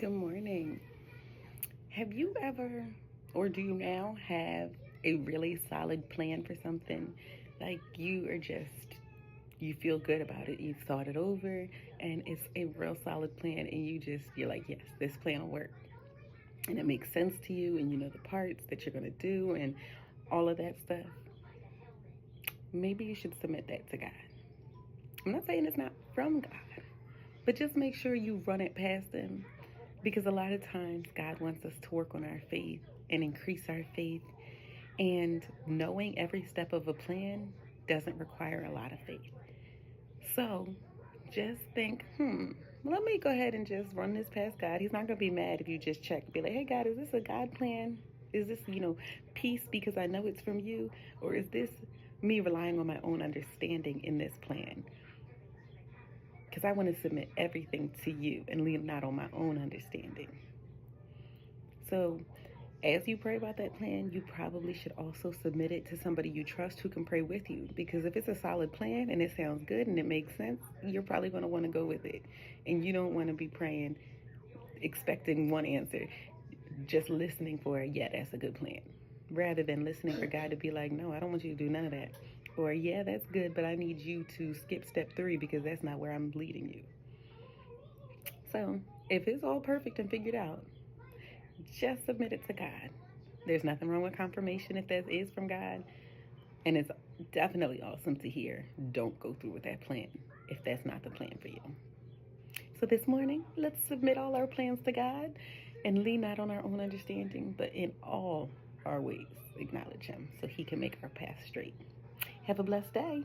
Good morning. Have you ever, or do you now have a really solid plan for something? Like you feel good about it. You've thought it over and it's a real solid plan and you're like, yes, this plan will work. And it makes sense to you and you know the parts that you're going to do and all of that stuff. Maybe you should submit that to God. I'm not saying it's not from God, but just make sure you run it past Him. Because a lot of times God wants us to work on our faith and increase our faith. And knowing every step of a plan doesn't require a lot of faith. So just think, let me go ahead and just run this past God. He's not going to be mad if you just check. Be like, hey, God, is this a God plan? Is this, peace because I know it's from you? Or is this me relying on my own understanding in this plan? Because I want to submit everything to you and lean not on my own understanding. So as you pray about that plan, you probably should also submit it to somebody you trust who can pray with you. Because if it's a solid plan and it sounds good and it makes sense, you're probably going to want to go with it. And you don't want to be praying, expecting one answer, just listening for, yeah, that's a good plan. Rather than listening for God to be like, no, I don't want you to do none of that. Or, yeah, that's good, but I need you to skip step 3 because that's not where I'm leading you. So if it's all perfect and figured out, just submit it to God. There's nothing wrong with confirmation if that is from God. And it's definitely awesome to hear. Don't go through with that plan if that's not the plan for you. So this morning, let's submit all our plans to God and lean not on our own understanding, but in all our ways acknowledge Him so He can make our path straight. Have a blessed day.